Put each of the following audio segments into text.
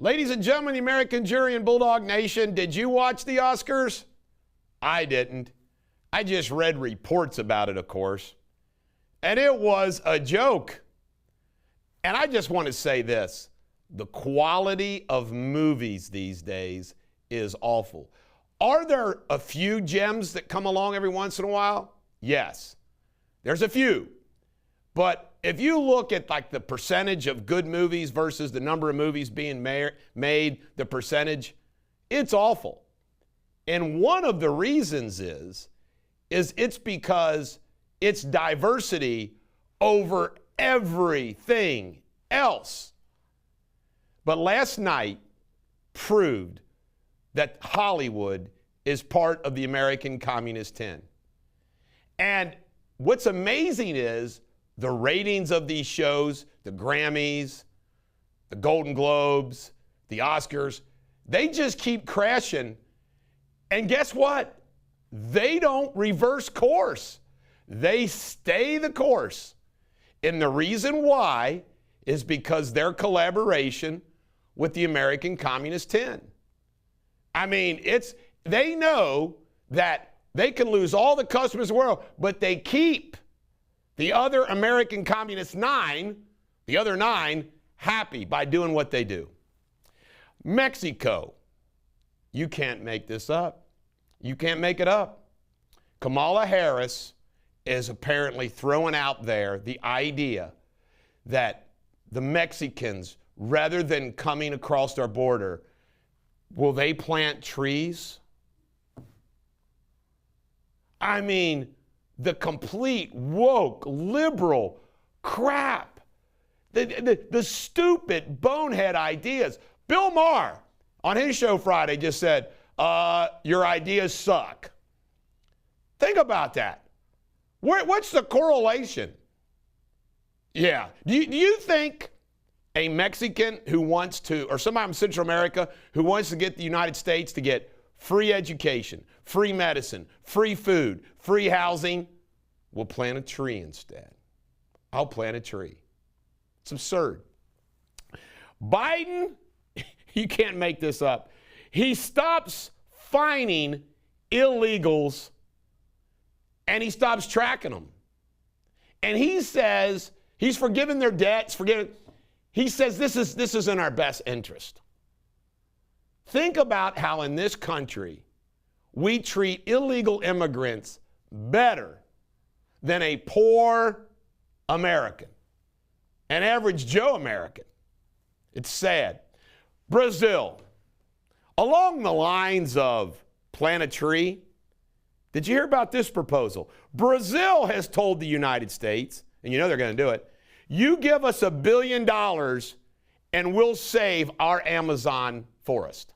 Ladies and gentlemen, the American jury and Bulldog Nation, did you watch the Oscars? I didn't. I just read reports about it, of course. And it was a joke. And I just want to say this. The quality of movies these days is awful. Are there a few gems that come along every once in a while? Yes. There's a few. But if you look at like the percentage of good movies versus the number of movies being made, the percentage, it's awful. And one of the reasons is it's because it's diversity over everything else. But last night proved that Hollywood is part of the American Communist 10. And what's amazing is the ratings of these shows, the Grammys, the Golden Globes, the Oscars, they just keep crashing. And guess what? They don't reverse course. They stay the course. And the reason why is because their collaboration with the American Communist 10. I mean, they know that they can lose all the customers in the world, but they keep the other American Communist 9, the other 9, happy by doing what they do. Mexico, you can't make this up. You can't make it up. Kamala Harris is apparently throwing out there the idea that the Mexicans, rather than coming across our border, will they plant trees? I mean, the complete woke, liberal crap. The stupid bonehead ideas. Bill Maher, on his show Friday, just said, your ideas suck. Think about that. What's the correlation? Yeah. Do you think a Mexican who wants to, or somebody from Central America who wants to get the United States to get free education, free medicine, free food, free housing, will plant a tree instead? I'll plant a tree. It's absurd. Biden, you can't make this up. He stops fining illegals and he stops tracking them. And he says he's forgiven their debts, he says this is in our best interest. Think about how in this country we treat illegal immigrants better than a poor American, an average Joe American. It's sad. Brazil, along the lines of plant a tree, did you hear about this proposal? Brazil has told the United States, and you know they're going to do it, you give us $1 billion and we'll save our Amazon forest.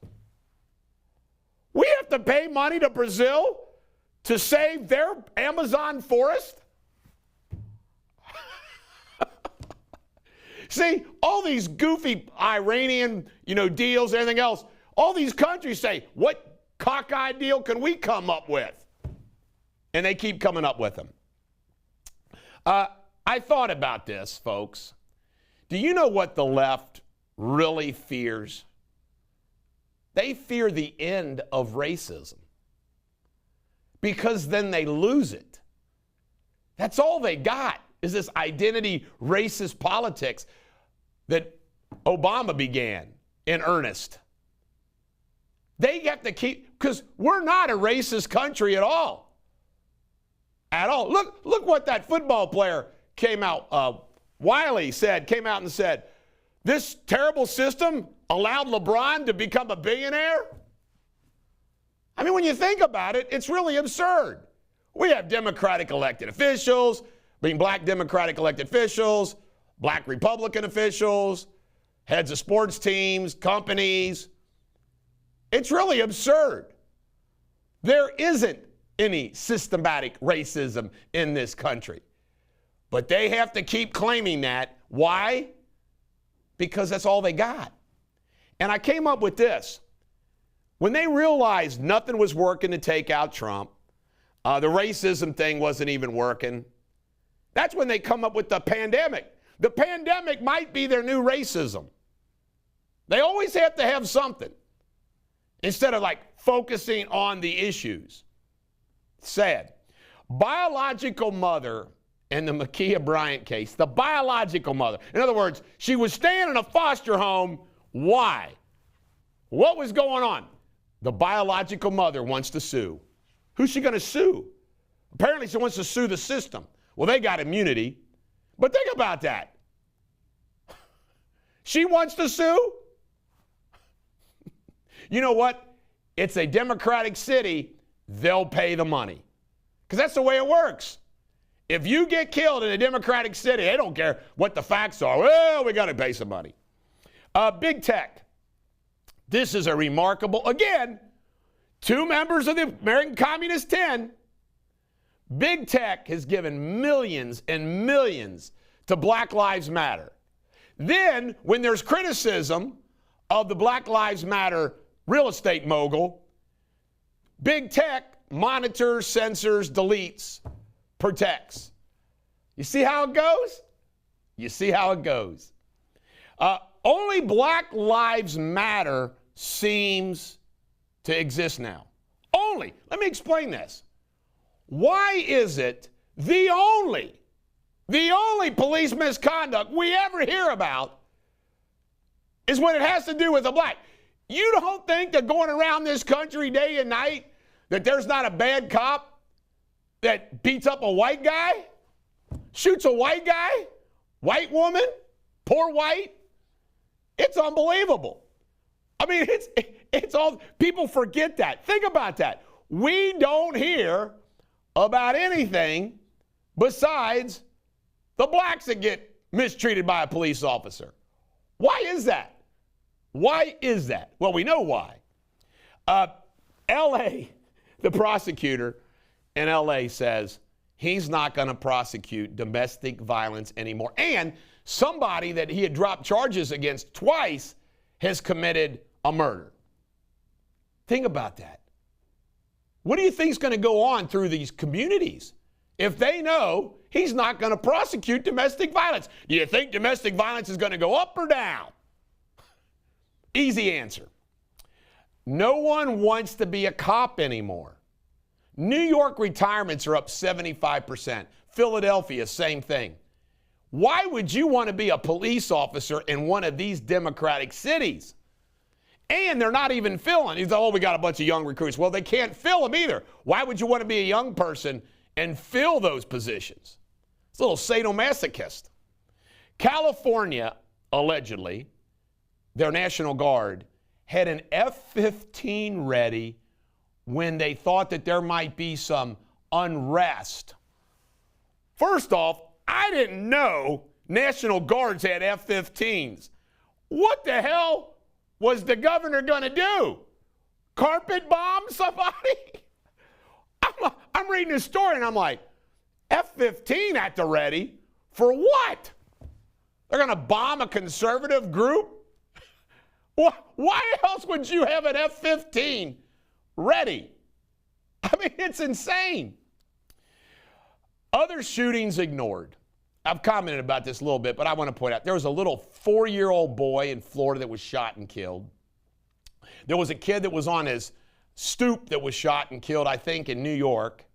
We have to pay money to Brazil to save their Amazon forest? See, all these goofy Iranian, deals, everything else, all these countries say, what cockeyed deal can we come up with? And they keep coming up with them. I thought about this, folks. Do you know what the left really fears? They fear the end of racism, because then they lose it. That's all they got, is this identity racist politics that Obama began in earnest. They have to keep, because we're not a racist country at all. At all. Look what that football player came out, Wiley came out and said, this terrible system allowed LeBron to become a billionaire? I mean, when you think about it, it's really absurd. We have Democratic elected officials, black Democratic elected officials, black Republican officials, heads of sports teams, companies. It's really absurd. There isn't any systematic racism in this country. But they have to keep claiming that. Why? Because that's all they got. And I came up with this. When they realized nothing was working to take out Trump, the racism thing wasn't even working, that's when they come up with the pandemic. The pandemic might be their new racism. They always have to have something instead of like focusing on the issues. Sad. Biological mother in the Ma'Khia Bryant case, the biological mother. In other words, she was staying in a foster home. Why? What was going on? The biological mother wants to sue. Who's she going to sue? Apparently she wants to sue the system. Well, they got immunity. But think about that. She wants to sue? You know what? It's a democratic city. They'll pay the money. Because that's the way it works. If you get killed in a democratic city, they don't care what the facts are. Well, we got to pay some money. Big tech. This is a remarkable, again, 2 members of the American Communist 10. Big tech has given millions and millions to Black Lives Matter. Then, when there's criticism of the Black Lives Matter real estate mogul, big tech monitors, censors, deletes, protects. You see how it goes? You see how it goes. Only Black Lives Matter seems to exist now. Only. Let me explain this. Why is it the only police misconduct we ever hear about is when it has to do with a black? You don't think that going around this country day and night that there's not a bad cop that beats up a white guy, shoots a white guy, white woman, poor white? It's unbelievable. I mean, it's all, people forget that. Think about that. We don't hear about anything besides the blacks that get mistreated by a police officer. Why is that? Why is that? Well, we know why. L.A., the prosecutor in L.A. says he's not going to prosecute domestic violence anymore. And somebody that he had dropped charges against twice has committed a murder. Think about that. What do you think is going to go on through these communities if they know he's not going to prosecute domestic violence? Do you think domestic violence is going to go up or down? Easy answer. No one wants to be a cop anymore. New York retirements are up 75%. Philadelphia, same thing. Why would you want to be a police officer in one of these democratic cities? And they're not even filling. He's like, oh, we got a bunch of young recruits. Well, they can't fill them either. Why would you want to be a young person and fill those positions? It's a little sadomasochist. California, allegedly, their National Guard had an F-15 ready when they thought that there might be some unrest. First off, I didn't know National Guards had F-15s. What the hell was the governor going to do? Carpet bomb somebody? I'm reading this story and I'm like, F-15 at the ready? For what? They're going to bomb a conservative group? Why else would you have an F-15 ready? I mean, it's insane. Other shootings ignored. I've commented about this a little bit, but I want to point out there was a little 4-year-old boy in Florida that was shot and killed. There was a kid that was on his stoop that was shot and killed, I think, in New York.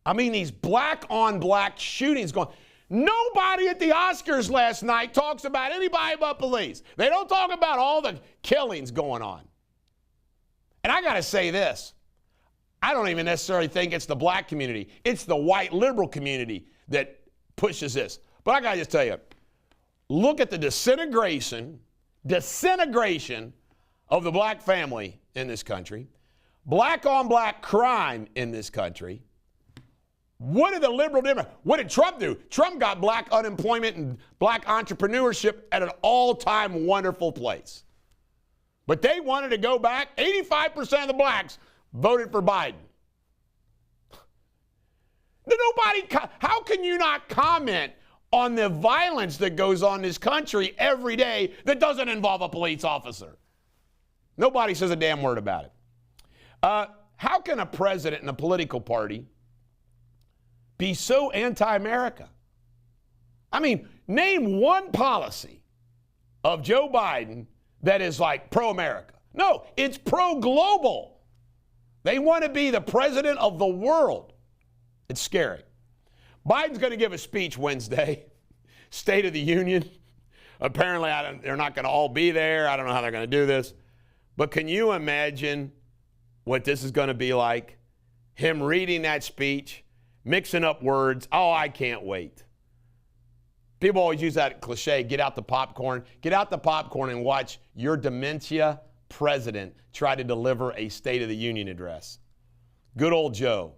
I mean, these black-on-black shootings going. Nobody at the Oscars last night talks about anybody but police. They don't talk about all the killings going on. And I got to say this. I don't even necessarily think it's the black community. It's the white liberal community that pushes this. But I got to just tell you, look at the disintegration of the black family in this country, black-on-black crime in this country. What did the liberal Democrats, what did Trump do? Trump got black unemployment and black entrepreneurship at an all-time wonderful place. But they wanted to go back. 85% of the blacks voted for Biden. How can you not comment on the violence that goes on in this country every day that doesn't involve a police officer? Nobody says a damn word about it. How can a president and a political party be so anti-America? I mean, name one policy of Joe Biden that is like pro-America. No, it's pro-global. They want to be the president of the world. It's scary. Biden's going to give a speech Wednesday, State of the Union. Apparently, they're not going to all be there. I don't know how they're going to do this. But can you imagine what this is going to be like? Him reading that speech, mixing up words. Oh, I can't wait. People always use that cliche, get out the popcorn. Get out the popcorn and watch your dementia president try to deliver a State of the Union address. Good old Joe.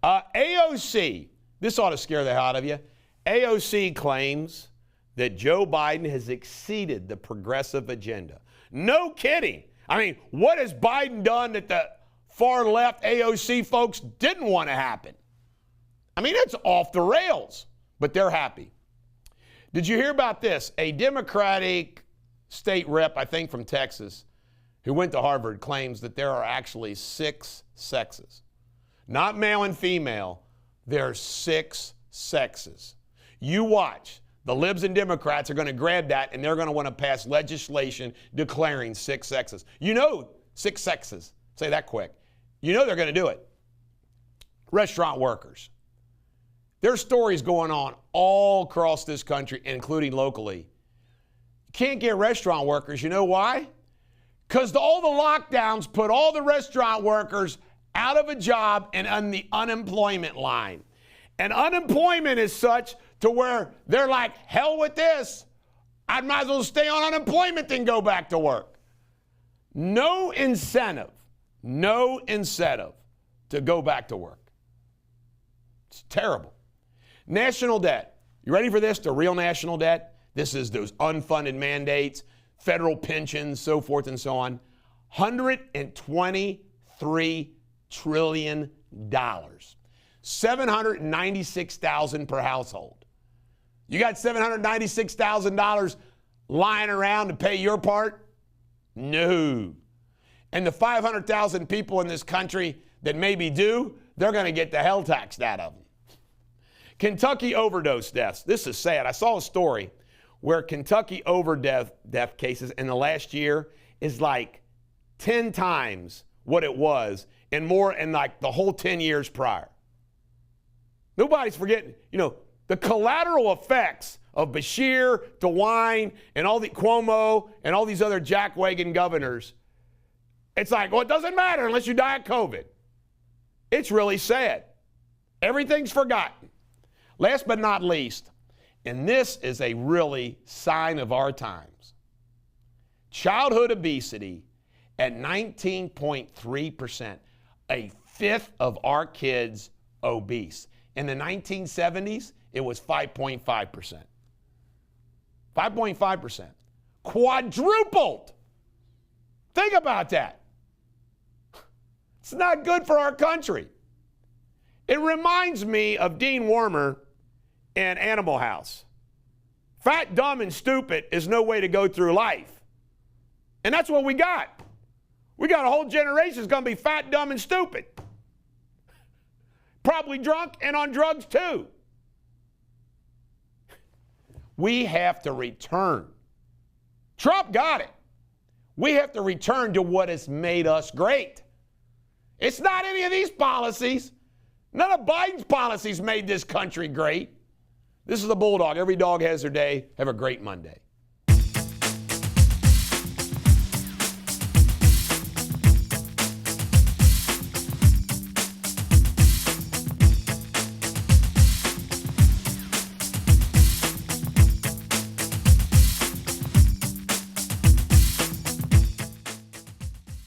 AOC, this ought to scare the hell out of you. AOC claims that Joe Biden has exceeded the progressive agenda. No kidding. I mean, what has Biden done that the far left AOC folks didn't want to happen? I mean, it's off the rails, but they're happy. Did you hear about this? A Democratic state rep, I think from Texas, who went to Harvard, claims that there are actually 6 sexes. Not male and female. There are 6 sexes. You watch. The libs and Democrats are going to grab that, and they're going to want to pass legislation declaring 6 sexes. You know 6 sexes. Say that quick. You know they're going to do it. Restaurant workers. There's stories going on all across this country, including locally. Can't get restaurant workers. You know why? Because all the lockdowns put all the restaurant workers out of a job and on the unemployment line. And unemployment is such to where they're like, hell with this. I might as well stay on unemployment than go back to work. No incentive to go back to work. It's terrible. National debt. You ready for this? The real national debt? This is those unfunded mandates, federal pensions, so forth and so on. $123 trillion. $796,000 per household. You got $796,000 lying around to pay your part? No. And the 500,000 people in this country that maybe do, they're going to get the hell taxed out of them. Kentucky overdose deaths. This is sad. I saw a story where Kentucky overdose death cases in the last year is like 10 times what it was and more in like the whole 10 years prior. Nobody's forgetting, the collateral effects of Bashir, DeWine, and all the Cuomo and all these other jackwagon governors. It's like, well, it doesn't matter unless you die of COVID. It's really sad. Everything's forgotten. Last but not least, and this is a really sign of our times, childhood obesity at 19.3%, a fifth of our kids obese. In the 1970s, it was 5.5%. 5.5%. Quadrupled. Think about that. It's not good for our country. It reminds me of Dean Wormer in Animal House. Fat, dumb, and stupid is no way to go through life. And that's what we got. We got a whole generation that's going to be fat, dumb, and stupid. Probably drunk and on drugs too. We have to return. Trump got it. We have to return to what has made us great. It's not any of these policies. None of Biden's policies made this country great. This is the Bulldog. Every dog has their day. Have a great Monday.